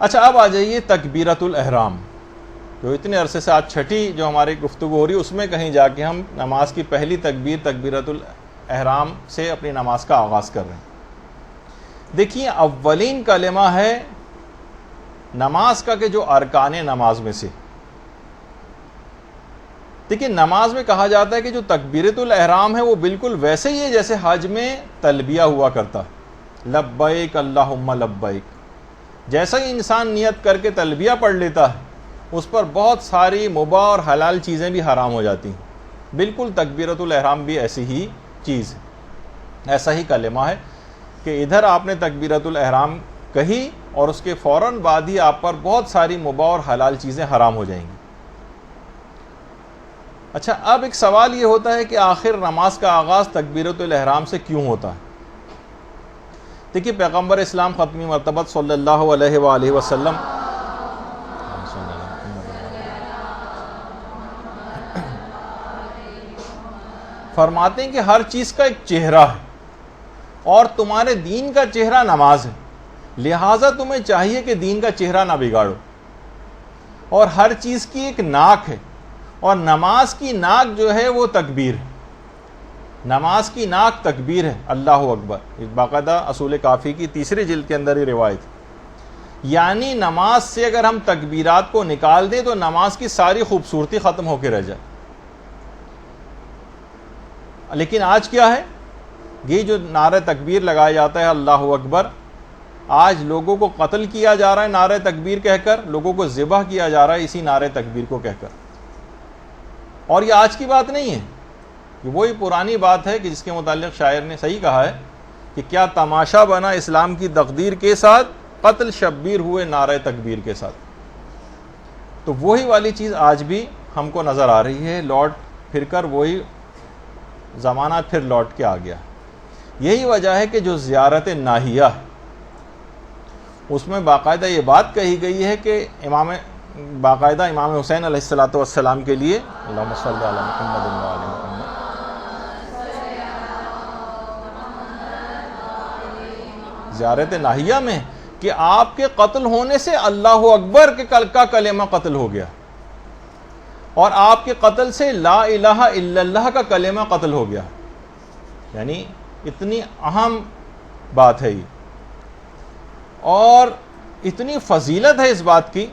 اچھا اب آ جائیے تکبیرۃ الاحرام، جو اتنے عرصے سے آج چھٹی جو ہماری گفتگو ہو رہی ہے اس میں کہیں جا کے ہم نماز کی پہلی تکبیر تکبیرۃ الاحرام سے اپنی نماز کا آغاز کر رہے ہیں۔ دیکھیے اولین کلمہ ہے نماز کا کہ جو ارکان نماز میں سے، دیکھیے نماز میں کہا جاتا ہے کہ جو تکبیرۃ الاحرام ہے وہ بالکل ویسے ہی ہے جیسے حج میں تلبیہ ہوا کرتا، لبیک اللہم لبیک۔ جیسا ہی انسان نیت کر کے تلبیہ پڑھ لیتا ہے اس پر بہت ساری مباح اور حلال چیزیں بھی حرام ہو جاتی ہیں، بالکل تکبیرۃ الاحرام بھی ایسی ہی چیز ہے، ایسا ہی کلمہ ہے کہ ادھر آپ نے تکبیرۃ الاحرام کہی اور اس کے فوراً بعد ہی آپ پر بہت ساری مباح اور حلال چیزیں حرام ہو جائیں گی۔ اچھا اب ایک سوال یہ ہوتا ہے کہ آخر نماز کا آغاز تکبیرۃ الاحرام سے کیوں ہوتا ہے؟ دیکھیے پیغمبر اسلام ختمی مرتبہ صلی اللہ علیہ وآلہ وسلم فرماتے ہیں کہ ہر چیز کا ایک چہرہ ہے اور تمہارے دین کا چہرہ نماز ہے، لہٰذا تمہیں چاہیے کہ دین کا چہرہ نہ بگاڑو، اور ہر چیز کی ایک ناک ہے اور نماز کی ناک جو ہے وہ تکبیر ہے، نماز کی ناک تکبیر ہے، اللہ اکبر۔ باقاعدہ اصول کافی کی تیسری جلد کے اندر یہ روایت، یعنی نماز سے اگر ہم تکبیرات کو نکال دیں تو نماز کی ساری خوبصورتی ختم ہو کے رہ جائے۔ لیکن آج کیا ہے، یہ جو نعرہ تکبیر لگایا جاتا ہے اللہ اکبر، آج لوگوں کو قتل کیا جا رہا ہے نعرہ تکبیر کہہ کر، لوگوں کو ذبح کیا جا رہا ہے اسی نعرہ تکبیر کو کہہ کر۔ اور یہ آج کی بات نہیں ہے، یہ وہی پرانی بات ہے کہ جس کے متعلق شاعر نے صحیح کہا ہے کہ کیا تماشا بنا اسلام کی تقدیر کے ساتھ، قتل شبیر ہوئے نعرہ تکبیر کے ساتھ۔ تو وہی والی چیز آج بھی ہم کو نظر آ رہی ہے، لوٹ پھر کر وہی زمانہ پھر لوٹ کے آ گیا۔ یہی وجہ ہے کہ جو زیارت ناہیہ اس میں باقاعدہ یہ بات کہی گئی ہے کہ باقاعدہ امام حسین علیہ السلام کے لیے اللہم صلی علی محمد و آل محمد، زیارت ناہیہ میں کہ آپ کے قتل ہونے سے اللہ اکبر کے کا کلمہ قتل ہو گیا اور آپ کے قتل سے لا الہ الا اللہ کا کلمہ قتل ہو گیا، یعنی اتنی اہم بات ہے یہ، اور اتنی فضیلت ہے اس بات کی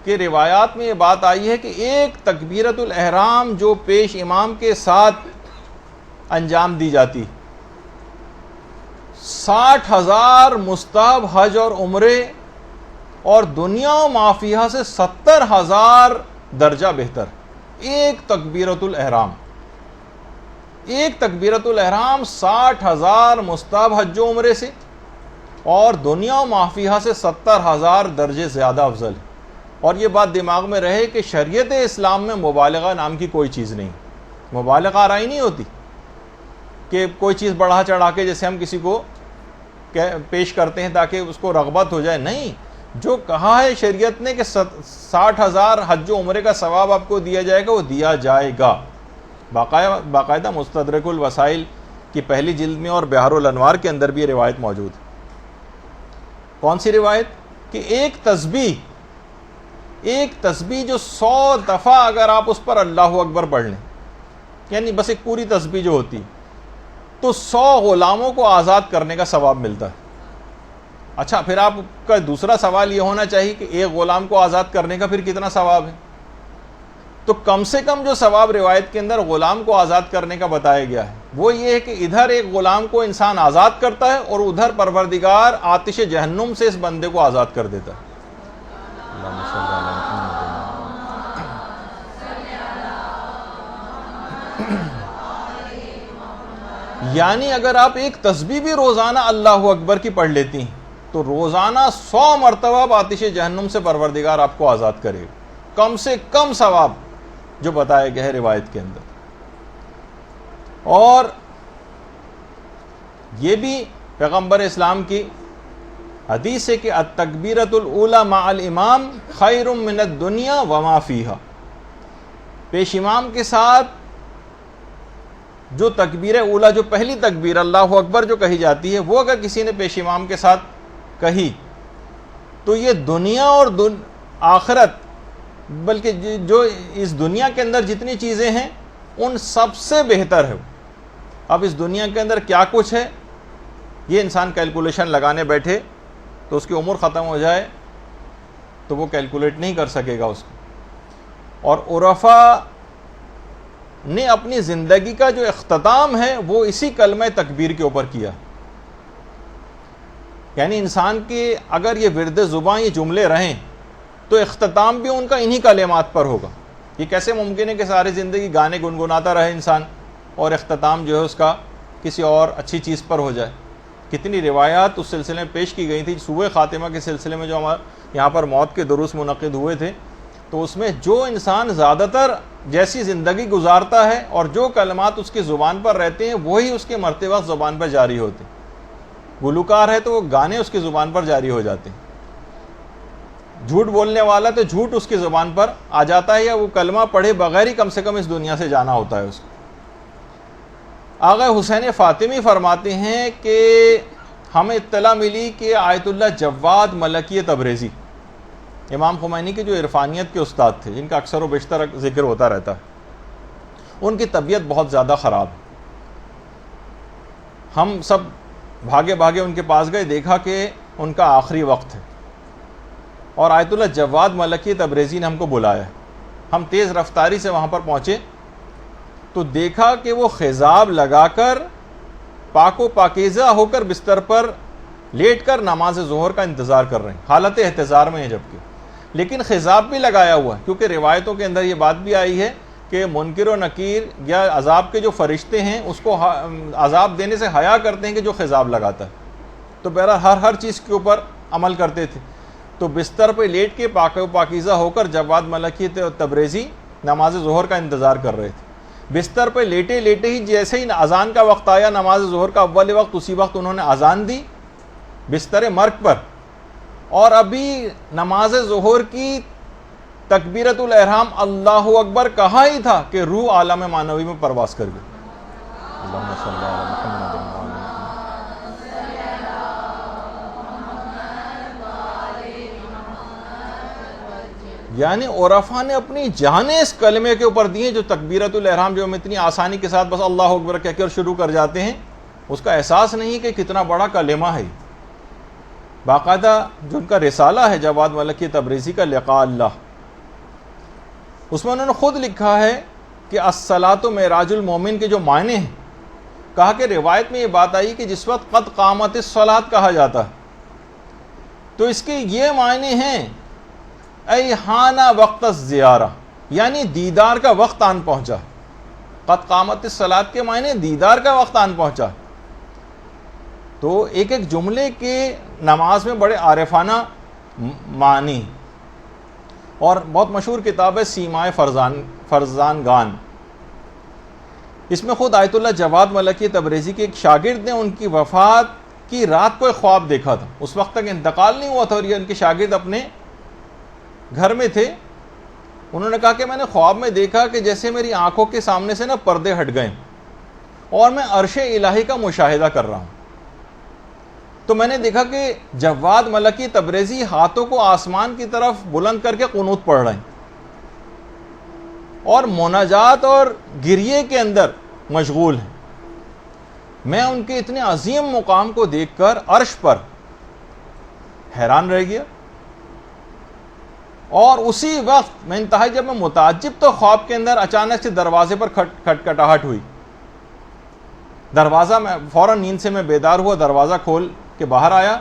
کہ روایات میں یہ بات آئی ہے کہ ایک تکبیرۃ الاحرام جو پیش امام کے ساتھ انجام دی جاتی، 60,000 مستحب حج اور عمرے اور دنیا و ما فیہا سے 70,000 درجہ بہتر، ایک تکبیرۃ الاحرام، ایک تکبیرۃ الاحرام 60,000 مستحب حج و عمرے سے اور دنیا و ما فیہا سے 70,000 درجے زیادہ افضل ہے۔ اور یہ بات دماغ میں رہے کہ شریعت اسلام میں مبالغہ نام کی کوئی چیز نہیں، مبالغہ آرائی نہیں ہوتی کہ کوئی چیز بڑھا چڑھا کے جیسے ہم کسی کو پیش کرتے ہیں تاکہ اس کو رغبت ہو جائے، نہیں، جو کہا ہے شریعت نے کہ 60,000 حج و عمرے کا ثواب آپ کو دیا جائے گا وہ دیا جائے گا۔ باقاعدہ مستدرک الوسائل کی پہلی جلد میں اور بحار الانوار کے اندر بھی یہ روایت موجود ہے۔ کون سی روایت؟ کہ ایک تسبیح جو 100 دفعہ اگر آپ اس پر اللہ اکبر پڑھ لیں، یعنی بس ایک پوری تسبیح جو ہوتی تو 100 غلاموں کو آزاد کرنے کا ثواب ملتا ہے۔ اچھا پھر آپ کا دوسرا سوال یہ ہونا چاہیے کہ ایک غلام کو آزاد کرنے کا پھر کتنا ثواب ہے؟ تو کم سے کم جو ثواب روایت کے اندر غلام کو آزاد کرنے کا بتایا گیا ہے وہ یہ ہے کہ ادھر ایک غلام کو انسان آزاد کرتا ہے اور ادھر پروردگار آتش جہنم سے اس بندے کو آزاد کر دیتا ہے۔ اللہم صلی علی محمد۔ یعنی اگر آپ ایک تسبیح بھی روزانہ اللہ اکبر کی پڑھ لیتی ہیں تو روزانہ 100 مرتبہ آتش جہنم سے پروردگار آپ کو آزاد کرے گا، کم سے کم ثواب جو بتایا گیا ہے روایت کے اندر۔ اور یہ بھی پیغمبر اسلام کی حدیث ہے کہ التکبیرۃ الاولی مع الامام خیر من الدنیا وما فیہا، پیش امام کے ساتھ جو تکبیر اولا، جو پہلی تکبیر اللہ اکبر جو کہی جاتی ہے، وہ اگر کسی نے پیش امام کے ساتھ کہی تو یہ دنیا اور آخرت، بلکہ جو اس دنیا کے اندر جتنی چیزیں ہیں ان سب سے بہتر ہے۔ اب اس دنیا کے اندر کیا کچھ ہے، یہ انسان کیلکولیشن لگانے بیٹھے تو اس کی عمر ختم ہو جائے تو وہ کیلکولیٹ نہیں کر سکے گا اس کو۔ اور عرفاء نے اپنی زندگی کا جو اختتام ہے وہ اسی کلمہ تکبیر کے اوپر کیا۔ یعنی انسان کے اگر یہ ورد زباں یہ جملے رہیں تو اختتام بھی ان کا انہی کلمات پر ہوگا۔ یہ کیسے ممکن ہے کہ ساری زندگی گانے گنگناتا رہے انسان اور اختتام جو ہے اس کا کسی اور اچھی چیز پر ہو جائے؟ کتنی روایات اس سلسلے میں پیش کی گئی تھی۔ سوء خاتمہ کے سلسلے میں جو ہمارے یہاں پر موت کے دروس منعقد ہوئے تھے، تو اس میں جو انسان زیادہ تر جیسی زندگی گزارتا ہے اور جو کلمات اس کی زبان پر رہتے ہیں وہی اس کے مرتے وقت زبان پر جاری ہوتے ہیں۔ گلوکار ہے تو وہ گانے اس کی زبان پر جاری ہو جاتے ہیں، جھوٹ بولنے والا تو جھوٹ اس کی زبان پر آ جاتا ہے، یا وہ کلمہ پڑھے بغیر ہی کم سے کم اس دنیا سے جانا ہوتا ہے اس کو۔ آغا حسین فاطمی فرماتے ہیں کہ ہمیں اطلاع ملی کہ آیت اللہ جواد ملکی تبریزی، امام خمینی کے جو عرفانیت کے استاد تھے جن کا اکثر و بیشتر ذکر ہوتا رہتا ہے، ان کی طبیعت بہت زیادہ خراب ہے۔ ہم سب بھاگے بھاگے ان کے پاس گئے، دیکھا کہ ان کا آخری وقت ہے، اور آیت اللہ جواد ملکی تبریزی نے ہم کو بلایا۔ ہم تیز رفتاری سے وہاں پر پہنچے تو دیکھا کہ وہ خضاب لگا کر پاک و پاکیزہ ہو کر بستر پر لیٹ کر نماز ظہر کا انتظار کر رہے ہیں، حالت احتضار میں ہیں جبکہ، لیکن خضاب بھی لگایا ہوا ہے، کیونکہ روایتوں کے اندر یہ بات بھی آئی ہے کہ منکر و نکیر یا عذاب کے جو فرشتے ہیں اس کو عذاب دینے سے حیا کرتے ہیں کہ جو خضاب لگاتا ہے، تو بہرحال ہر چیز کے اوپر عمل کرتے تھے۔ تو بستر پہ لیٹ کے پاک و پاکیزہ ہو کر جواد ملکی تبریزی نماز ظہر کا انتظار کر رہے تھے۔ بستر پہ لیٹے لیٹے ہی جیسے ہی اذان کا وقت آیا، نماز ظہر کا اول وقت، اسی وقت انہوں نے اذان دی بستر مرگ پر، اور ابھی نماز ظہر کی تکبیرۃ الاحرام اللہ اکبر کہا ہی تھا کہ روح عالم معنوی میں پرواز کر گئی۔ اللہم صلی علی محمد۔ یعنی عرفاء نے اپنی جانیں اس کلمے کے اوپر دی ہیں، جو تکبیرۃ الاحرام جو ہم اتنی آسانی کے ساتھ بس اللہ اکبر کہہ کر شروع کر جاتے ہیں، اس کا احساس نہیں کہ کتنا بڑا کلمہ ہے۔ باقاعدہ جو ان کا رسالہ ہے جواد ملکی تبریزی کا لقاء اللہ، اس میں انہوں نے خود لکھا ہے کہ الصلاۃ معراج المومن کے جو معنی ہیں، کہا کہ روایت میں یہ بات آئی کہ جس وقت قد قامت الصلاۃ کہا جاتا ہے تو اس کے یہ معنی ہیں ایحانہ وقت الزیارہ، یعنی دیدار کا وقت آن پہنچا۔ قد قامت الصلاۃ کے معنی دیدار کا وقت آن پہنچا۔ تو ایک ایک جملے کے نماز میں بڑے عارفانہ معنی، اور بہت مشہور کتاب ہے سیمائے فرزان گان، اس میں خود آیت اللہ جواد ملکی تبریزی کے ایک شاگرد نے ان کی وفات کی رات کو ایک خواب دیکھا تھا، اس وقت تک انتقال نہیں ہوا تھا اور یہ ان کے شاگرد اپنے گھر میں تھے۔ انہوں نے کہا کہ میں نے خواب میں دیکھا کہ جیسے میری آنکھوں کے سامنے سے نا پردے ہٹ گئے اور میں عرش الہی کا مشاہدہ کر رہا ہوں۔ تو میں نے دیکھا کہ جواد ملکی تبریزی ہاتھوں کو آسمان کی طرف بلند کر کے قنوت پڑھ رہے ہیں اور مناجات اور گریے کے اندر مشغول ہیں۔ میں ان کے اتنے عظیم مقام کو دیکھ کر عرش پر حیران رہ گیا، اور اسی وقت میں انتہائی جب میں متعجب تو خواب کے اندر اچانک سے دروازے پر کھٹکھٹاہٹ ہوئی۔ دروازہ، میں فوراً نیند سے میں بیدار ہوا، دروازہ کھول کے باہر آیا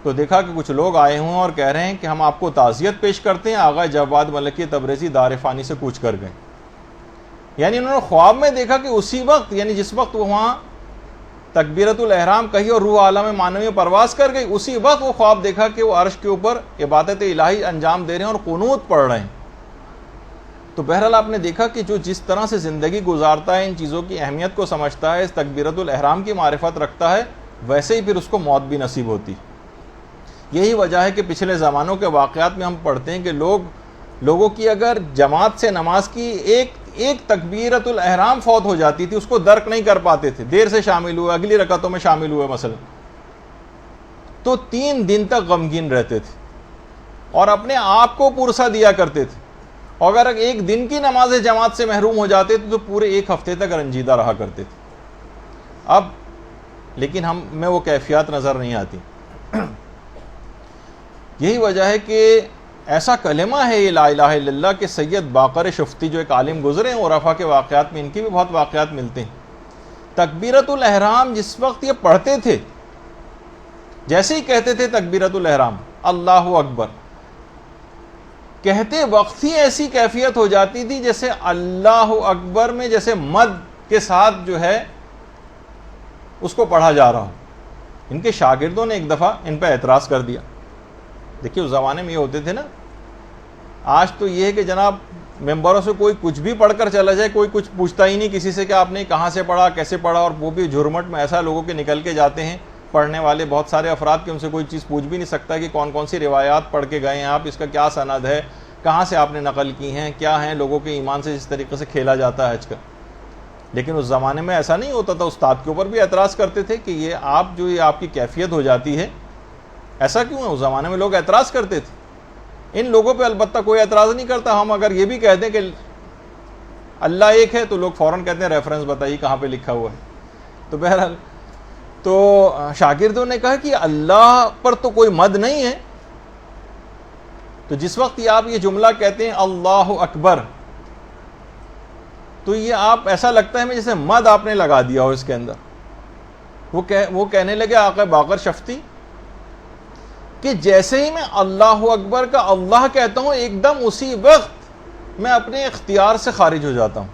تو دیکھا کہ کچھ لوگ آئے ہوئے اور کہہ رہے ہیں کہ ہم آپ کو تعزیت پیش کرتے ہیں، آغا جواد ملکی تبریزی دار فانی سے کوچ کر گئے۔ یعنی انہوں نے خواب میں دیکھا کہ اسی وقت، یعنی جس وقت وہ وہاں تکبیرۃ الاحرام کہی اور روح عالم معنوی میں پرواز کر گئی، اسی وقت وہ خواب دیکھا کہ وہ عرش کے اوپر عبادت الہی انجام دے رہے ہیں اور قنوت پڑھ رہے ہیں۔ تو بہرحال آپ نے دیکھا کہ جو جس طرح سے زندگی گزارتا ہے، ان چیزوں کی اہمیت کو سمجھتا ہے، اس تکبیرۃ الاحرام کی معرفت رکھتا ہے، ویسے ہی پھر اس کو موت بھی نصیب ہوتی۔ یہی وجہ ہے کہ پچھلے زمانوں کے واقعات میں ہم پڑھتے ہیں کہ لوگوں کی اگر جماعت سے نماز کی ایک تکبیرۃ الاحرام فوت ہو جاتی تھی، اس کو درک نہیں کر پاتے تھے، دیر سے شامل ہوئے، اگلی رکعتوں میں شامل ہوئے مثلا، تو 3 دن تک غمگین رہتے تھے اور اپنے آپ کو پرسہ دیا کرتے تھے، اور اگر ایک دن کی نماز جماعت سے محروم ہو جاتے تھے تو پورے ایک ہفتے تک رنجیدہ رہا کرتے تھے۔ اب لیکن ہم میں وہ کیفیات نظر نہیں آتی۔ یہی وجہ ہے کہ ایسا کلمہ ہے یہ لا الہ الا اللہ کہ سید باقر شفتی جو ایک عالم گزرے ہیں عرفا کے واقعات میں، ان کے بھی بہت واقعات ملتے ہیں۔ تکبیرۃ الاحرام جس وقت یہ پڑھتے تھے، جیسے ہی کہتے تھے تکبیرۃ الاحرام اللہ اکبر، کہتے وقت ہی ایسی کیفیت ہو جاتی تھی جیسے اللہ اکبر میں جیسے مد کے ساتھ جو ہے اس کو پڑھا جا رہا ہو۔ ان کے شاگردوں نے ایک دفعہ ان پہ اعتراض کر دیا۔ دیکھیے اس زمانے میں یہ ہوتے تھے نا، آج تو یہ ہے کہ جناب ممبروں سے کوئی کچھ بھی پڑھ کر چلا جائے، کوئی کچھ پوچھتا ہی نہیں کسی سے کہ آپ نے کہاں سے پڑھا، کیسے پڑھا، اور وہ بھی جھرمٹ میں ایسا لوگوں کے نکل کے جاتے ہیں پڑھنے والے بہت سارے افراد کہ ان سے کوئی چیز پوچھ بھی نہیں سکتا کہ کون کون سی روایات پڑھ کے گئے ہیں آپ، اس کا کیا سند ہے، کہاں سے آپ نے نقل کی ہیں، کیا ہیں لوگوں کے ایمان سے جس طریقے سے کھیلا جاتا ہے حج کا۔ لیکن اس زمانے میں ایسا نہیں ہوتا تھا، استاد کے اوپر بھی اعتراض کرتے تھے کہ یہ آپ جو یہ آپ کی کیفیت ہو جاتی ہے، ایسا کیوں ہے؟ اس زمانے میں لوگ اعتراض کرتے تھے۔ ان لوگوں پہ البتہ کوئی اعتراض نہیں کرتا۔ ہم اگر یہ بھی کہہ دیں کہ اللہ ایک ہے تو لوگ فوراً کہتے ہیں ریفرنس بتائیے کہاں پہ لکھا ہوا ہے۔ تو بہرحال تو شاگردوں نے کہا کہ اللہ پر تو کوئی مد نہیں ہے، تو جس وقت آپ یہ جملہ کہتے ہیں اللہ اکبر، تو یہ آپ ایسا لگتا ہے ہمیں جیسے مد آپ نے لگا دیا ہو اس کے اندر۔ وہ کہنے لگے آقا باقر شفتی کہ جیسے ہی میں اللہ اکبر کا اللہ کہتا ہوں ایک دم اسی وقت میں اپنے اختیار سے خارج ہو جاتا ہوں۔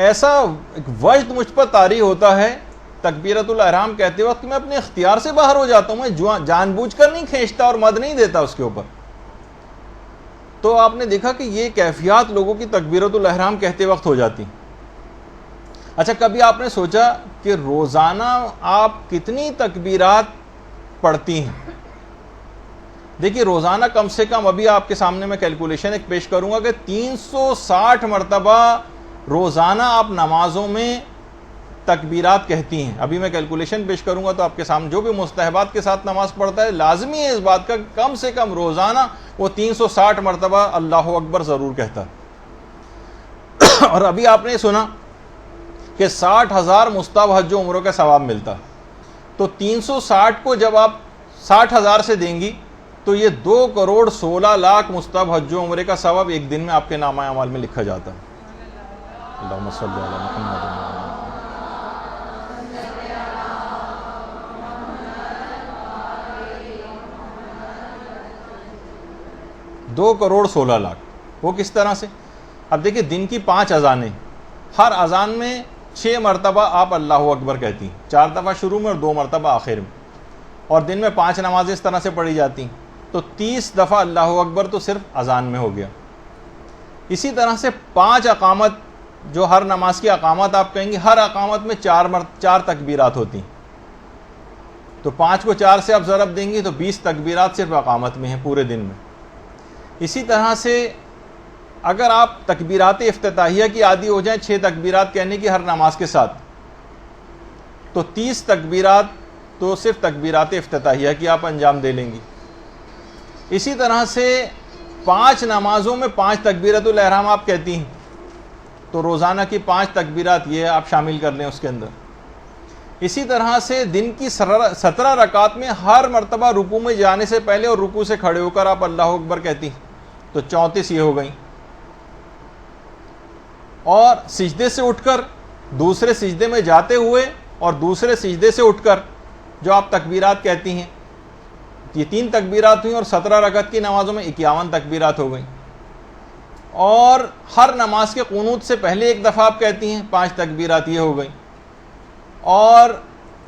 ایسا ایک وجد مجھ پر طاری ہوتا ہے تکبیرۃ الاحرام کہتے وقت کہ میں اپنے اختیار سے باہر ہو جاتا ہوں، میں جان بوجھ کر نہیں کھینچتا اور مد نہیں دیتا اس کے اوپر۔ تو آپ نے دیکھا کہ یہ کیفیات لوگوں کی تکبیرۃ الاحرام کہتے وقت ہو جاتی۔ اچھا کبھی آپ نے سوچا کہ روزانہ آپ کتنی تکبیرات پڑھتی ہیں؟ دیکھیے روزانہ کم سے کم ابھی آپ کے سامنے میں کیلکولیشن ایک پیش کروں گا کہ 360 مرتبہ روزانہ آپ نمازوں میں تکبیرات کہتی ہیں۔ ابھی میں کیلکولیشن پیش کروں گا تو آپ کے سامنے جو بھی مستحبات کے ساتھ نماز پڑھتا ہے لازمی ہے اس بات کا کم سے کم روزانہ وہ 360 مرتبہ اللہ اکبر ضرور کہتا ہے۔ اور ابھی آپ نے سنا کہ 60,000 مستحب حج و عمروں کا ثواب ملتا، تو 360 کو جب آپ 60,000 سے دیں گی تو یہ 2,16,00,000 مستحب حج و عمرے کا ثواب ایک دن میں آپ کے نامہ اعمال میں لکھا جاتا ہے۔ اللہم صلی علی محمد۔ 2,16,00,000 وہ کس طرح سے؟ اب دیکھیں دن کی 5 اذانیں، ہر اذان میں 6 مرتبہ آپ اللہ اکبر کہتی ہیں، 4 دفعہ شروع میں اور 2 مرتبہ آخر میں، اور دن میں 5 نمازیں اس طرح سے پڑھی جاتی ہیں، تو 30 دفعہ اللہ اکبر تو صرف اذان میں ہو گیا۔ اسی طرح سے 5 اقامت جو ہر نماز کی اقامت آپ کہیں گے، ہر اقامت میں 4 تکبیرات ہوتی ہیں، تو 5 کو 4 سے آپ ضرب دیں گے تو 20 تکبیرات صرف اقامت میں ہیں پورے دن میں۔ اسی طرح سے اگر آپ تکبیرات افتتاحیہ کی عادی ہو جائیں 6 تکبیرات کہنے کی ہر نماز کے ساتھ، تو 30 تکبیرات تو صرف تکبیرات افتتاحیہ کی آپ انجام دے لیں گی۔ اسی طرح سے 5 نمازوں میں 5 تکبیرۃ الاحرام آپ کہتی ہیں، تو روزانہ کی 5 تکبیرات یہ آپ شامل کر لیں اس کے اندر۔ اسی طرح سے دن کی 17 رکعات میں ہر مرتبہ رکوع میں جانے سے پہلے اور رکوع سے کھڑے ہو کر آپ اللہ اکبر کہتی ہیں، تو 34 یہ ہو گئیں۔ اور سجدے سے اٹھ کر دوسرے سجدے میں جاتے ہوئے اور دوسرے سجدے سے اٹھ کر جو آپ تکبیرات کہتی ہیں، یہ 3 تکبیرات ہوئیں، اور 17 رکعت کی نمازوں میں 51 تکبیرات ہو گئیں۔ اور ہر نماز کے قنوت سے پہلے ایک دفعہ آپ کہتی ہیں، 5 تکبیرات یہ ہو گئیں۔ اور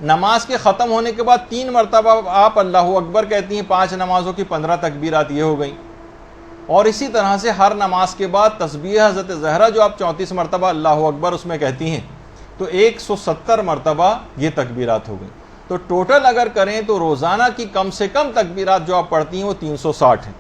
نماز کے ختم ہونے کے بعد 3 مرتبہ آپ اللہ اکبر کہتی ہیں، 5 نمازوں کی 15 تکبیرات یہ ہو گئیں۔ اور اسی طرح سے ہر نماز کے بعد تسبیح حضرت زہرا جو آپ 34 مرتبہ اللہ اکبر اس میں کہتی ہیں، تو 170 مرتبہ یہ تکبیرات ہو گئیں۔ تو ٹوٹل اگر کریں تو روزانہ کی کم سے کم تکبیرات جو آپ پڑھتی ہیں وہ 360 ہیں،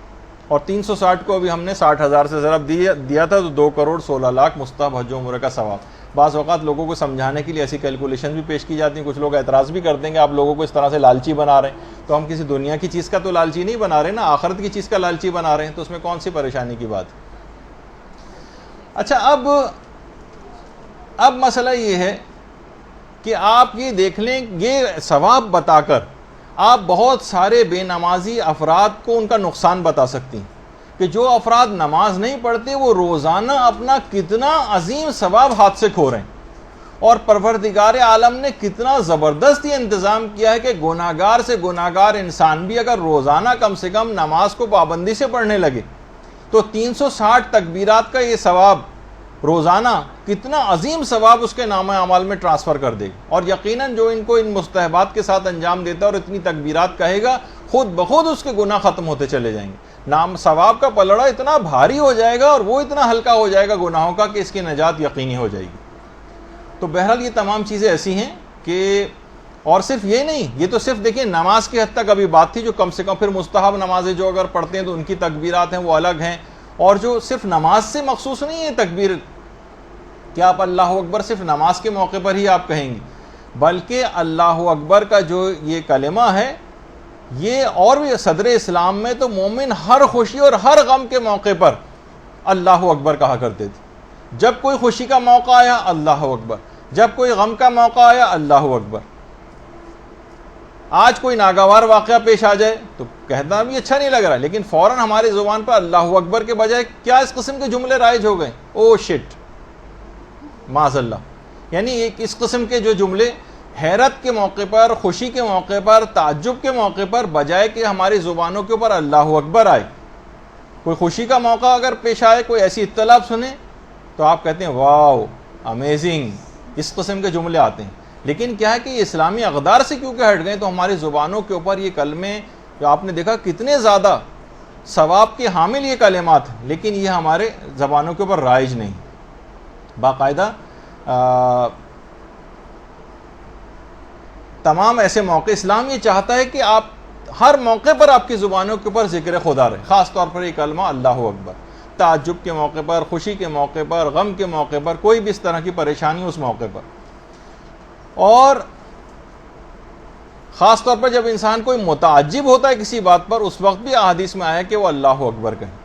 اور 360 کو ابھی ہم نے 60,000 سے ضرب دیا تھا تو 2,16,00,000 مستحب حج و عمرہ کا ثواب. بعض اوقات لوگوں کو سمجھانے کے لیے ایسی کیلکولیشن بھی پیش کی جاتی ہیں. کچھ لوگ اعتراض بھی کرتے ہیں کہ آپ لوگوں کو اس طرح سے لالچی بنا رہے ہیں. تو ہم کسی دنیا کی چیز کا تو لالچی نہیں بنا رہے نا, آخرت کی چیز کا لالچی بنا رہے ہیں, تو اس میں کون سی پریشانی کی بات ہے. اچھا, اب مسئلہ یہ ہے کہ آپ یہ دیکھ لیں, یہ ثواب بتا کر آپ بہت سارے بے نمازی افراد کو ان کا نقصان بتا سکتی ہیں کہ جو افراد نماز نہیں پڑھتے وہ روزانہ اپنا کتنا عظیم ثواب ہاتھ سے کھو رہے ہیں, اور پروردگار عالم نے کتنا زبردست یہ انتظام کیا ہے کہ گناہگار سے گناہگار انسان بھی اگر روزانہ کم سے کم نماز کو پابندی سے پڑھنے لگے تو 360 تکبیرات کا یہ ثواب روزانہ کتنا عظیم ثواب اس کے نامہ اعمال میں ٹرانسفر کر دے گا. اور یقیناً جو ان کو ان مستحبات کے ساتھ انجام دیتا ہے اور اتنی تکبیرات کہے گا, خود بخود اس کے گناہ ختم ہوتے چلے جائیں گے. ثواب کا پلڑا اتنا بھاری ہو جائے گا اور وہ اتنا ہلکا ہو جائے گا گناہوں کا کہ اس کی نجات یقینی ہو جائے گی. تو بہرحال یہ تمام چیزیں ایسی ہیں کہ, اور صرف یہ نہیں, یہ تو صرف دیکھیں نماز کی حد تک ابھی بات تھی, جو کم سے کم پھر مستحب نمازیں جو اگر پڑھتے ہیں تو ان کی تکبیرات ہیں وہ الگ ہیں, اور جو صرف نماز سے مخصوص نہیں ہے تکبیر کہ آپ اللہ اکبر صرف نماز کے موقع پر ہی آپ کہیں گے, بلکہ اللہ اکبر کا جو یہ کلمہ ہے یہ اور بھی صدر اسلام میں تو مومن ہر خوشی اور ہر غم کے موقع پر اللہ اکبر کہا کرتے تھے. جب کوئی خوشی کا موقع آیا اللہ اکبر, جب کوئی غم کا موقع آیا اللہ اکبر. آج کوئی ناگوار واقعہ پیش آ جائے تو کہنا بھی اچھا نہیں لگ رہا, لیکن فوراً ہماری زبان پر اللہ اکبر کے بجائے کیا اس قسم کے جملے رائج ہو گئے, او شٹ, معاذ اللہ. یعنی ایک اس قسم کے جو جملے حیرت کے موقع پر, خوشی کے موقع پر, تعجب کے موقع پر, بجائے کہ ہماری زبانوں کے اوپر اللہ اکبر آئے, کوئی خوشی کا موقع اگر پیش آئے, کوئی ایسی اطلاع سنیں تو آپ کہتے ہیں واو امیزنگ, اس قسم کے جملے آتے ہیں. لیکن کیا ہے کہ یہ اسلامی اقدار سے کیونکہ ہٹ گئے تو ہماری زبانوں کے اوپر یہ کلمے, جو آپ نے دیکھا کتنے زیادہ ثواب کے حامل یہ کلمات ہیں, لیکن یہ ہمارے زبانوں کے اوپر رائج نہیں. باقاعدہ تمام ایسے موقع اسلام یہ چاہتا ہے کہ آپ ہر موقع پر آپ کی زبانوں کے اوپر ذکر خدا رہے, خاص طور پر یہ کلمہ اللہ اکبر, تعجب کے موقع پر, خوشی کے موقع پر, غم کے موقع پر, کوئی بھی اس طرح کی پریشانی اس موقع پر. اور خاص طور پر جب انسان کوئی متعجب ہوتا ہے کسی بات پر, اس وقت بھی احادیث میں آیا کہ وہ اللہ اکبر کہیں.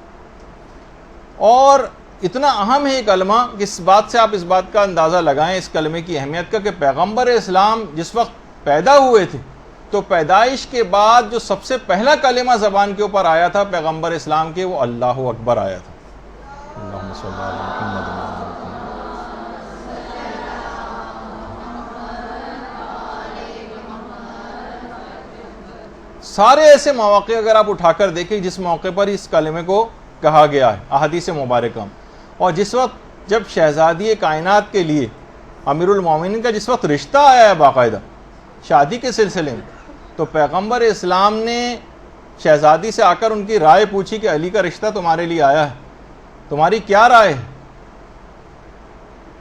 اور اتنا اہم ہے یہ کلمہ کہ اس بات سے آپ اس بات کا اندازہ لگائیں اس کلمے کی اہمیت کا, کہ پیغمبر اسلام جس وقت پیدا ہوئے تھے تو پیدائش کے بعد جو سب سے پہلا کلمہ زبان کے اوپر آیا تھا پیغمبر اسلام کے, وہ اللہ اکبر آیا تھا. اللہم صلی علی محمد. سارے ایسے مواقع اگر آپ اٹھا کر دیکھیں جس موقع پر اس کلمے کو کہا گیا ہے احادیث مبارکہ, اور جس وقت جب شہزادی کائنات کے لیے امیر المومنین کا جس وقت رشتہ آیا ہے باقاعدہ شادی کے سلسلے میں, تو پیغمبر اسلام نے شہزادی سے آ کر ان کی رائے پوچھی کہ علی کا رشتہ تمہارے لیے آیا ہے, تمہاری کیا رائے ہے؟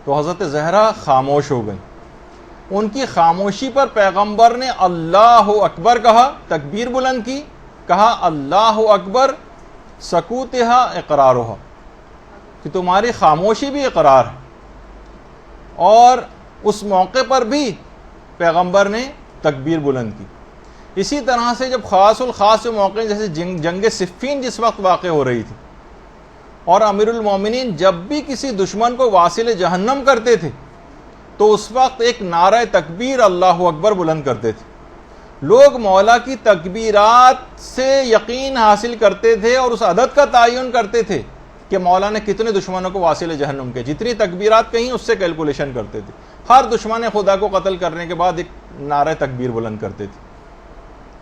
تو حضرت زہرا خاموش ہو گئی. ان کی خاموشی پر پیغمبر نے اللہ اکبر کہا, تکبیر بلند کی, کہا اللہ اکبر سکوتہا اقرارہا, کہ تمہاری خاموشی بھی اقرار ہے. اور اس موقع پر بھی پیغمبر نے تکبیر بلند کی. اسی طرح سے جب خاص الخاص جو موقع جیسے جنگ صفین جس وقت واقع ہو رہی تھی, اور امیر المومنین جب بھی کسی دشمن کو واصل جہنم کرتے تھے تو اس وقت ایک نعرہ تکبیر اللہ اکبر بلند کرتے تھے. لوگ مولا کی تکبیرات سے یقین حاصل کرتے تھے اور اس عدد کا تعین کرتے تھے کہ مولا نے کتنے دشمنوں کو واصل جہنم کے, جتنی تکبیرات کہیں اس سے کیلکولیشن کرتے تھے. ہر دشمن خدا کو قتل کرنے کے بعد ایک نعرہ تکبیر بلند کرتے تھے.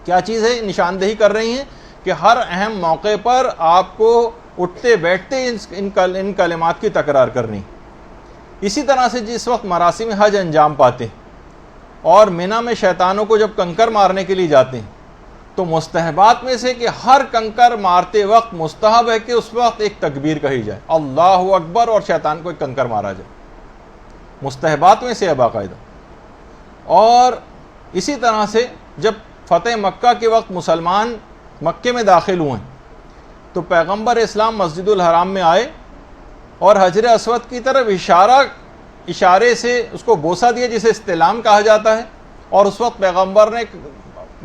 کیا چیز ہے؟ نشاندہی کر رہی ہیں کہ ہر اہم موقع پر آپ کو اٹھتے بیٹھتے ان کلمات کی تکرار کرنی. اسی طرح سے جس وقت مراسم حج انجام پاتے ہیں اور مینا میں شیطانوں کو جب کنکر مارنے کے لیے جاتے ہیں تو مستحبات میں سے کہ ہر کنکر مارتے وقت مستحب ہے کہ اس وقت ایک تکبیر کہی جائے اللہ اکبر, اور شیطان کو ایک کنکر مارا جائے. مستحبات میں سے ہے باقاعدہ. اور اسی طرح سے جب فتح مکہ کے وقت مسلمان مکے میں داخل ہوئے تو پیغمبر اسلام مسجد الحرام میں آئے اور حجر اسود کی طرف اشارے سے اس کو بوسہ دیا جسے استلام کہا جاتا ہے، اور اس وقت پیغمبر نے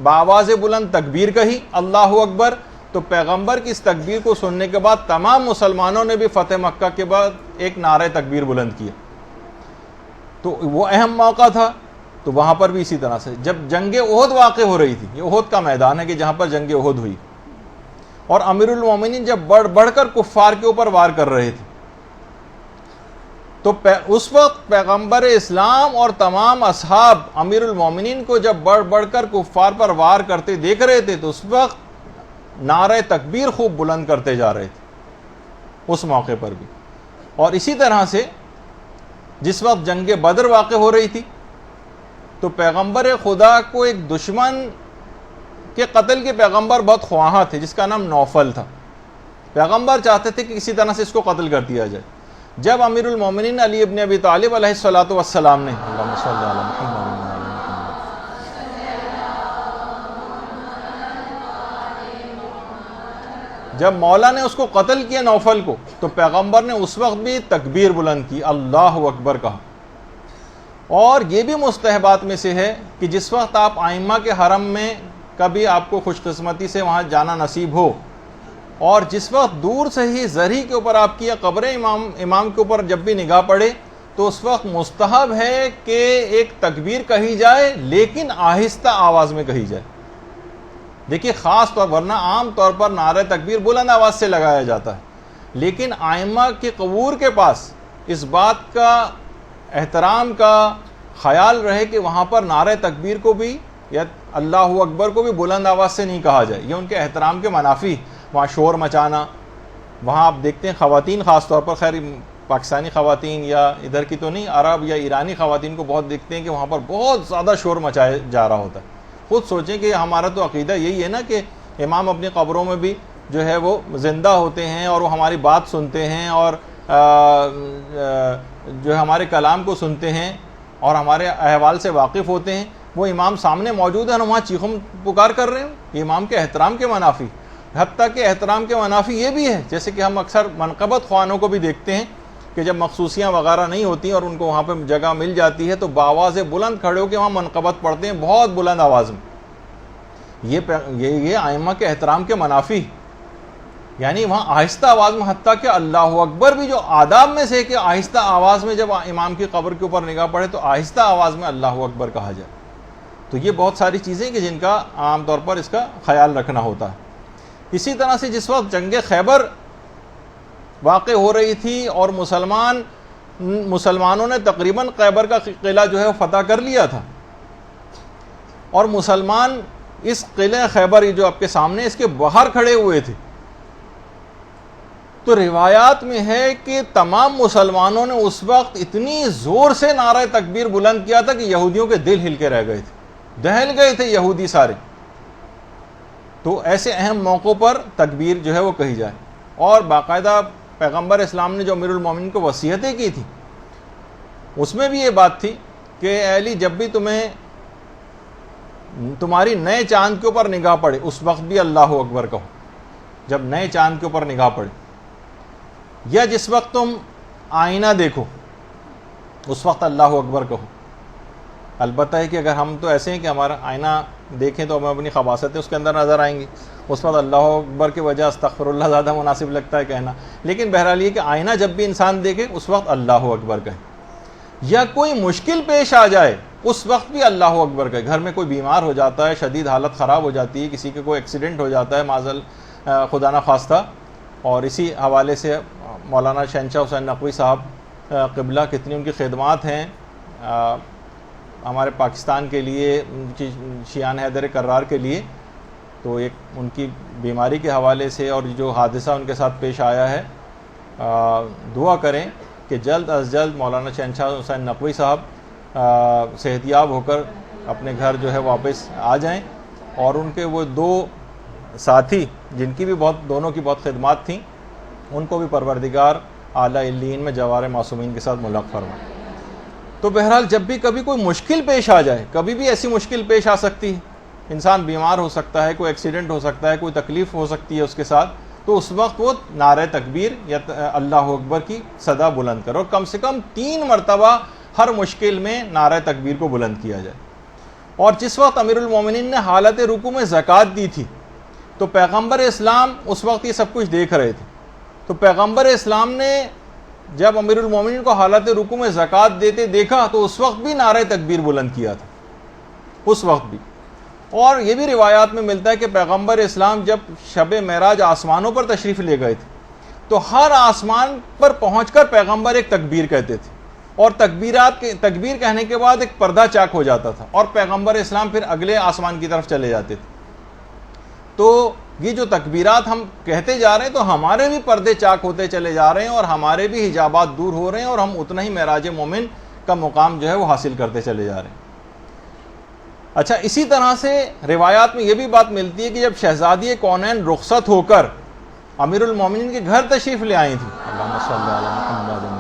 بآواز بلند تکبیر کہی، اللہ اکبر۔ تو پیغمبر کی اس تکبیر کو سننے کے بعد تمام مسلمانوں نے بھی فتح مکہ کے بعد ایک نعرہ تکبیر بلند کیا۔ تو وہ اہم موقع تھا، تو وہاں پر بھی اسی طرح سے جب جنگ احد واقع ہو رہی تھی، یہ احد کا میدان ہے کہ جہاں پر جنگ احد ہوئی، اور امیر المومنین جب بڑھ کر کفار کے اوپر وار کر رہے تھے، تو اس وقت پیغمبر اسلام اور تمام اصحاب امیر المومنین کو جب بڑھ کر کفار پر وار کرتے دیکھ رہے تھے، تو اس وقت نعرہ تکبیر خوب بلند کرتے جا رہے تھے اس موقع پر بھی۔ اور اسی طرح سے جس وقت جنگ بدر واقع ہو رہی تھی، تو پیغمبر خدا کو ایک دشمن کے قتل کے پیغمبر بہت خواہاں تھے جس کا نام نوفل تھا۔ پیغمبر چاہتے تھے کہ کسی طرح سے اس کو قتل کر دیا جائے۔ جب امیر المومنین علی ابن ابی طالب علیہ الصلوۃ والسلام نے اللہم صلی علی محمد جب مولا نے اس کو قتل کیا نوفل کو، تو پیغمبر نے اس وقت بھی تکبیر بلند کی، اللہ اکبر کہا۔ اور یہ بھی مستحبات میں سے ہے کہ جس وقت آپ ائمہ کے حرم میں کبھی آپ کو خوش قسمتی سے وہاں جانا نصیب ہو، اور جس وقت دور سے ہی زرہی کے اوپر آپ کی یا قبر امام کے اوپر جب بھی نگاہ پڑے، تو اس وقت مستحب ہے کہ ایک تکبیر کہی جائے، لیکن آہستہ آواز میں کہی جائے۔ دیکھیے خاص طور ورنہ عام طور پر نعرہ تکبیر بلند آواز سے لگایا جاتا ہے، لیکن ائمہ کے قبور کے پاس اس بات کا احترام کا خیال رہے کہ وہاں پر نعرہ تکبیر کو بھی یا اللہ اکبر کو بھی بلند آواز سے نہیں کہا جائے، یہ ان کے احترام کے منافی۔ وہاں شور مچانا، وہاں آپ دیکھتے ہیں خواتین خاص طور پر، خیر پاکستانی خواتین یا ادھر کی تو نہیں، عرب یا ایرانی خواتین کو بہت دیکھتے ہیں کہ وہاں پر بہت زیادہ شور مچایا جا رہا ہوتا ہے۔ خود سوچیں کہ ہمارا تو عقیدہ یہی ہے نا کہ امام اپنی قبروں میں بھی جو ہے وہ زندہ ہوتے ہیں اور وہ ہماری بات سنتے ہیں اور جو ہمارے کلام کو سنتے ہیں اور ہمارے احوال سے واقف ہوتے ہیں۔ وہ امام سامنے موجود ہیں اور وہاں چیخوں پکار کر رہے ہیں، یہ امام کے احترام کے منافی۔ حتیٰ کہ احترام کے منافی یہ بھی ہے، جیسے کہ ہم اکثر منقبت خوانوں کو بھی دیکھتے ہیں کہ جب مخصوصیاں وغیرہ نہیں ہوتی اور ان کو وہاں پہ جگہ مل جاتی ہے تو بآواز بلند کھڑے ہو کے وہاں منقبت پڑھتے ہیں بہت بلند آواز میں۔ یہ ائمہ کے احترام کے منافی، یعنی وہاں آہستہ آواز میں، حتیٰ کہ اللہ اکبر بھی جو آداب میں سے کہ آہستہ آواز میں جب امام کی قبر کے اوپر نگاہ پڑے تو آہستہ آواز میں اللہ اکبر کہا جائے۔ تو یہ بہت ساری چیزیں کہ جن کا عام طور پر اس کا خیال رکھنا ہوتا ہے۔ اسی طرح سے جس وقت جنگ خیبر واقع ہو رہی تھی اور مسلمانوں نے تقریباً خیبر کا قلعہ جو ہے وہ فتح کر لیا تھا، اور مسلمان اس قلعہ خیبر جو آپ کے سامنے اس کے باہر کھڑے ہوئے تھے، تو روایات میں ہے کہ تمام مسلمانوں نے اس وقت اتنی زور سے نعرہ تکبیر بلند کیا تھا کہ یہودیوں کے دل ہل کے رہ گئے تھے، دہل گئے تھے یہودی سارے۔ تو ایسے اہم موقعوں پر تکبیر جو ہے وہ کہی جائے۔ اور باقاعدہ پیغمبر اسلام نے جو امیر المومنین کو وصیتیں کی تھی، اس میں بھی یہ بات تھی کہ اے علی، جب بھی تمہاری نئے چاند کے اوپر نگاہ پڑے اس وقت بھی اللہ اکبر کہو، جب نئے چاند کے اوپر نگاہ پڑے، یا جس وقت تم آئینہ دیکھو اس وقت اللہ اکبر کہو۔ البتہ ہے کہ اگر ہم تو ایسے ہیں کہ ہمارا آئینہ دیکھیں تو ہمیں اپنی خباثتیں اس کے اندر نظر آئیں گی، اس وقت اللہ اکبر کی وجہ استغفر اللہ زیادہ مناسب لگتا ہے کہنا، لیکن بہرحال یہ کہ آئینہ جب بھی انسان دیکھے اس وقت اللہ اکبر کہے، یا کوئی مشکل پیش آ جائے اس وقت بھی اللہ اکبر کہے۔ گھر میں کوئی بیمار ہو جاتا ہے، شدید حالت خراب ہو جاتی ہے، کسی کے کوئی ایکسیڈنٹ ہو جاتا ہے معاذ خدا نخواستہ، اور اسی حوالے سے مولانا شہنشاہ حسین نقوی صاحب قبلہ کتنی ان کی خدمات ہیں ہمارے پاکستان کے لیے، شیعان حیدر کرار کے لیے، تو ایک ان کی بیماری کے حوالے سے اور جو حادثہ ان کے ساتھ پیش آیا ہے، دعا کریں کہ جلد از جلد مولانا شہنشاہ حسین نقوی صاحب صحتیاب ہو کر اپنے گھر جو ہے واپس آ جائیں، اور ان کے وہ دو ساتھی جن کی بھی دونوں کی بہت خدمات تھیں، ان کو بھی پروردگار اعلیٰ علیین میں جوار معصومین کے ساتھ ملحق فرمائے۔ تو بہرحال جب بھی کبھی کوئی مشکل پیش آ جائے، کبھی بھی ایسی مشکل پیش آ سکتی ہے، انسان بیمار ہو سکتا ہے، کوئی ایکسیڈنٹ ہو سکتا ہے، کوئی تکلیف ہو سکتی ہے اس کے ساتھ، تو اس وقت وہ نعرہ تکبیر یا اللہ اکبر کی صدا بلند کرو، اور کم سے کم 3 مرتبہ ہر مشکل میں نعرہ تکبیر کو بلند کیا جائے۔ اور جس وقت امیر المومنین نے حالت رکوع میں زکوٰۃ دی تھی تو پیغمبر اسلام اس وقت یہ سب کچھ دیکھ رہے تھے، تو پیغمبر اسلام نے جب امیر المومنین کو حالت رکوع میں زکوٰۃ دیتے دیکھا تو اس وقت بھی نعرہ تکبیر بلند کیا تھا، اس وقت بھی۔ اور یہ بھی روایات میں ملتا ہے کہ پیغمبر اسلام جب شب معراج آسمانوں پر تشریف لے گئے تھے تو ہر آسمان پر پہنچ کر پیغمبر ایک تکبیر کہتے تھے، اور تکبیر کہنے کے بعد ایک پردہ چاک ہو جاتا تھا، اور پیغمبر اسلام پھر اگلے آسمان کی طرف چلے جاتے تھے۔ تو یہ جو تکبیرات ہم کہتے جا رہے ہیں تو ہمارے بھی پردے چاک ہوتے چلے جا رہے ہیں، اور ہمارے بھی حجابات دور ہو رہے ہیں، اور ہم اتنا ہی معراج مومن کا مقام جو ہے وہ حاصل کرتے چلے جا رہے ہیں۔ اچھا، اسی طرح سے روایات میں یہ بھی بات ملتی ہے کہ جب شہزادی کونین رخصت ہو کر امیر المومنین کے گھر تشریف لے آئی تھی، اللہم صلی علی محمد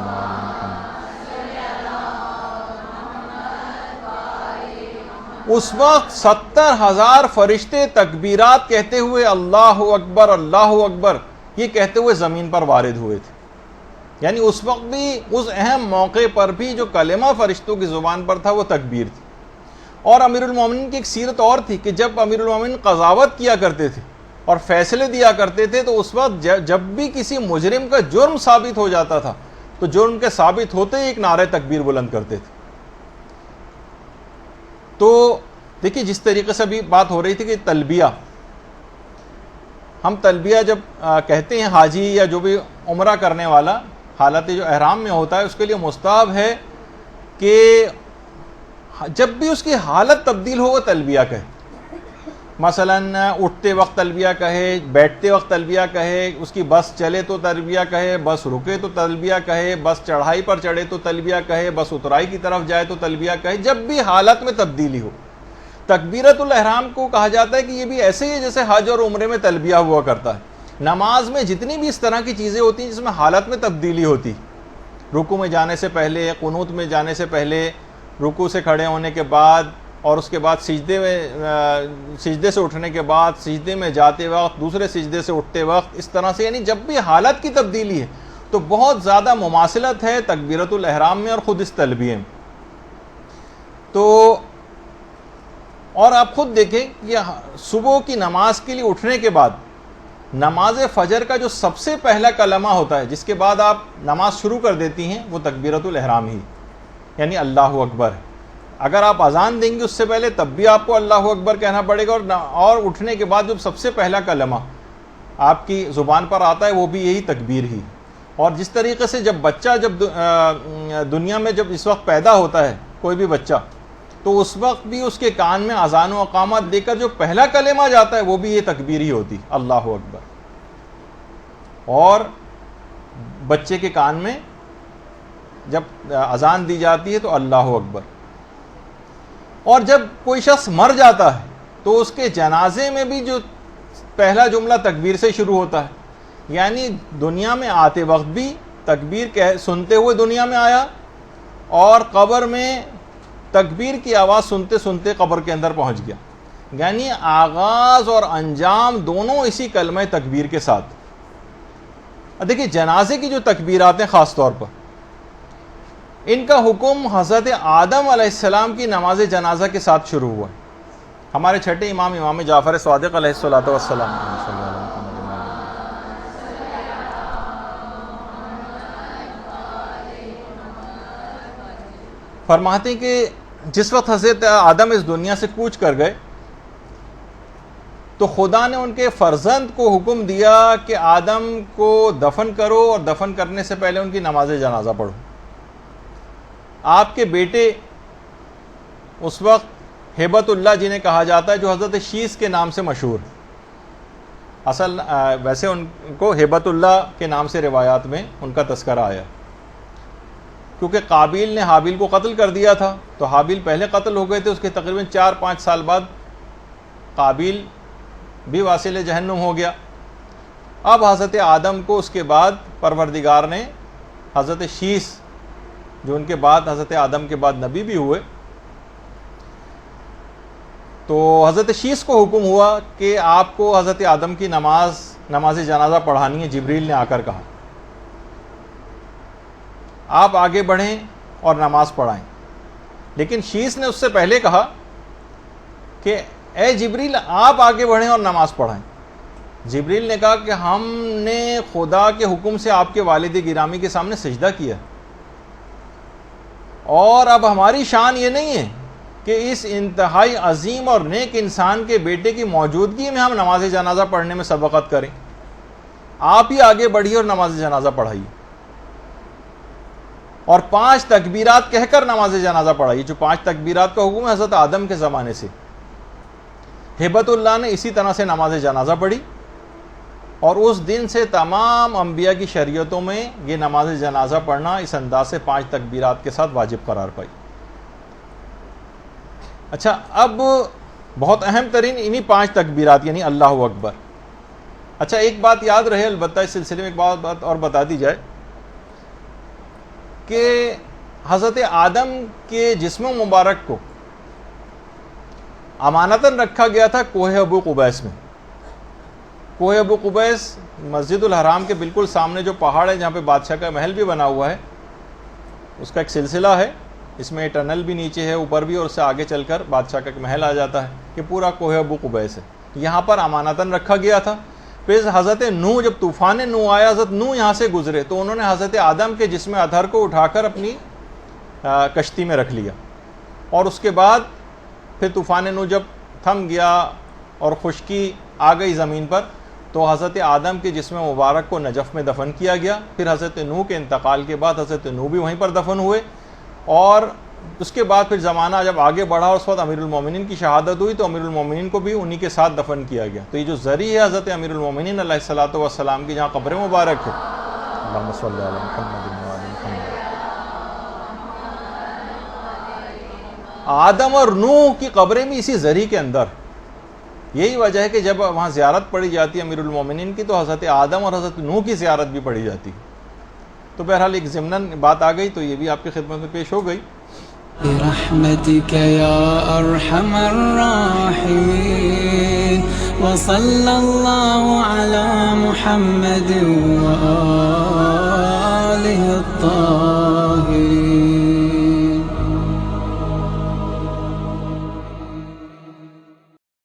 اس وقت 70,000 فرشتے تکبیرات کہتے ہوئے اللہ اکبر یہ کہتے ہوئے زمین پر وارد ہوئے تھے۔ یعنی اس وقت بھی، اس اہم موقع پر بھی جو کلمہ فرشتوں کی زبان پر تھا وہ تکبیر تھی۔ اور امیر المومنین کی ایک سیرت اور تھی کہ جب امیر المومنین قضاوت کیا کرتے تھے اور فیصلے دیا کرتے تھے تو اس وقت جب بھی کسی مجرم کا جرم ثابت ہو جاتا تھا تو جرم کے ثابت ہوتے ہی ایک نعرہ تکبیر بلند کرتے تھے۔ تو دیکھیے، جس طریقے سے بھی بات ہو رہی تھی کہ تلبیہ، ہم تلبیہ جب کہتے ہیں حاجی یا جو بھی عمرہ کرنے والا حالت جو احرام میں ہوتا ہے اس کے لیے مستحب ہے کہ جب بھی اس کی حالت تبدیل ہو وہ تلبیہ کہے۔ مثلا اٹھتے وقت تلبیہ کہے، بیٹھتے وقت تلبیہ کہے، اس کی بس چلے تو تلبیہ کہے، بس رکے تو تلبیہ کہے، بس چڑھائی پر چڑھے تو تلبیہ کہے، بس اترائی کی طرف جائے تو تلبیہ کہے، جب بھی حالت میں تبدیلی ہو۔ تکبیرۃ الاحرام کو کہا جاتا ہے کہ یہ بھی ایسے ہی جیسے حج اور عمرے میں تلبیہ ہوا کرتا ہے۔ نماز میں جتنی بھی اس طرح کی چیزیں ہوتی ہیں جس میں حالت میں تبدیلی ہوتی، رکوع میں جانے سے پہلے، قنوت میں جانے سے پہلے، رکوع سے کھڑے ہونے کے بعد، اور اس کے بعد سجدے سے اٹھنے کے بعد، سجدے میں جاتے وقت، دوسرے سجدے سے اٹھتے وقت، اس طرح سے یعنی جب بھی حالت کی تبدیلی ہے تو بہت زیادہ مماثلت ہے تکبیرۃ الاحرام میں اور خود اس تلبیہ میں۔ تو اور آپ خود دیکھیں کہ صبح کی نماز کے لیے اٹھنے کے بعد نماز فجر کا جو سب سے پہلا کلمہ ہوتا ہے جس کے بعد آپ نماز شروع کر دیتی ہیں وہ تکبیرۃ الاحرام ہی، یعنی اللہ اکبر ہے۔ اگر آپ اذان دیں گے اس سے پہلے تب بھی آپ کو اللہ اکبر کہنا پڑے گا، اور اٹھنے کے بعد جو سب سے پہلا کلمہ آپ کی زبان پر آتا ہے وہ بھی یہی تکبیر ہی۔ اور جس طریقے سے جب بچہ دنیا میں جب اس وقت پیدا ہوتا ہے کوئی بھی بچہ، تو اس وقت بھی اس کے کان میں اذان و اقامت دے کر جو پہلا کلمہ جاتا ہے وہ بھی یہ تکبیر ہی ہوتی، اللہ اکبر۔ اور بچے کے کان میں جب اذان دی جاتی ہے تو اللہ اکبر۔ اور جب کوئی شخص مر جاتا ہے تو اس کے جنازے میں بھی جو پہلا جملہ تکبیر سے شروع ہوتا ہے، یعنی دنیا میں آتے وقت بھی تکبیر سنتے ہوئے دنیا میں آیا، اور قبر میں تکبیر کی آواز سنتے سنتے قبر کے اندر پہنچ گیا، یعنی آغاز اور انجام دونوں اسی کلمہ تکبیر کے ساتھ۔ دیکھیے، جنازے کی جو تکبیرات ہیں خاص طور پر ان کا حکم حضرت آدم علیہ السلام کی نماز جنازہ کے ساتھ شروع ہوا ہے۔ ہمارے چھٹے امام جعفر صادق علیہ السلام فرماتے ہیں کہ جس وقت حضرت آدم اس دنیا سے کوچ کر گئے تو خدا نے ان کے فرزند کو حکم دیا کہ آدم کو دفن کرو، اور دفن کرنے سے پہلے ان کی نماز جنازہ پڑھو۔ آپ کے بیٹے اس وقت ہیبت اللہ جنہیں کہا جاتا ہے، جو حضرت شیس کے نام سے مشہور، اصل ویسے ان کو ہیبت اللہ کے نام سے روایات میں ان کا تذکرہ آیا، کیونکہ قابیل نے حابیل کو قتل کر دیا تھا تو حابیل پہلے قتل ہو گئے تھے، اس کے تقریباً 4-5 سال بعد قابیل بھی واصل جہنم ہو گیا۔ اب حضرت آدم کو اس کے بعد پروردگار نے حضرت شیس، جو ان کے بعد حضرت آدم کے بعد نبی بھی ہوئے، تو حضرت شیس کو حکم ہوا کہ آپ کو حضرت آدم کی نماز نماز جنازہ پڑھانی ہے، جبریل نے آ کر کہا آپ آگے بڑھیں اور نماز پڑھائیں. لیکن شیس نے اس سے پہلے کہا کہ اے جبریل آپ آگے بڑھیں اور نماز پڑھائیں. جبریل نے کہا کہ ہم نے خدا کے حکم سے آپ کے والد گرامی کے سامنے سجدہ کیا، اور اب ہماری شان یہ نہیں ہے کہ اس انتہائی عظیم اور نیک انسان کے بیٹے کی موجودگی میں ہم نماز جنازہ پڑھنے میں سبقت کریں. آپ ہی آگے بڑھیے اور نماز جنازہ پڑھائیے، اور 5 تکبیرات کہہ کر نماز جنازہ پڑھائیے. جو 5 تکبیرات کا حکم ہے حضرت آدم کے زمانے سے. ہبت اللہ نے اسی طرح سے نماز جنازہ پڑھی، اور اس دن سے تمام انبیاء کی شریعتوں میں یہ نماز جنازہ پڑھنا اس انداز سے 5 تکبیرات کے ساتھ واجب قرار پائی. اچھا، اب بہت اہم ترین انہی 5 تکبیرات یعنی اللہ اکبر. اچھا، ایک بات یاد رہے البتہ اس سلسلے میں ایک بات اور بتا دی جائے کہ حضرت آدم کے جسم مبارک کو امانتاً رکھا گیا تھا کوہ ابو قبیس میں. کوہ ابو قبیس مسجد الحرام کے بالکل سامنے جو پہاڑ ہے جہاں پہ بادشاہ کا محل بھی بنا ہوا ہے، اس کا ایک سلسلہ ہے. اس میں ٹنل بھی نیچے ہے، اوپر بھی، اور اس سے آگے چل کر بادشاہ کا ایک محل آ جاتا ہے. یہ پورا کوہ ابو قبیس ہے. یہاں پر امانتاً رکھا گیا تھا. پھر حضرت نوح، جب طوفان نوح آیا، حضرت نوح یہاں سے گزرے تو انہوں نے حضرت آدم کے جسم اطہر کو اٹھا کر اپنی کشتی میں رکھ لیا. اور اس کے بعد پھر طوفان نوح جب تھم گیا اور خشکی آ گئی زمین پر، تو حضرت آدم کے جسم مبارک کو نجف میں دفن کیا گیا. پھر حضرت نوح کے انتقال کے بعد حضرت نوح بھی وہیں پر دفن ہوئے، اور اس کے بعد پھر زمانہ جب آگے بڑھا اور اس وقت امیر المومنین کی شہادت ہوئی تو امیر المومنین کو بھی انہی کے ساتھ دفن کیا گیا. تو یہ جو ذریعہ ہے حضرت امیر المومنین علیہ الصلوۃ والسلام کی، جہاں قبر مبارک ہے، اللہم صلی علی محمد و آل محمد، آدم اور نوح کی قبریں بھی اسی ذریعے کے اندر. یہی وجہ ہے کہ جب وہاں زیارت پڑھی جاتی ہے امیر المومنین کی تو حضرت آدم اور حضرت نوح کی زیارت بھی پڑھی جاتی ہے. تو بہرحال ایک ضمناً بات آ گئی تو یہ بھی آپ کی خدمت میں پیش ہو گئی. برحمتك يا أرحم الراحمين وصلى الله على محمد وآله الطاهرين.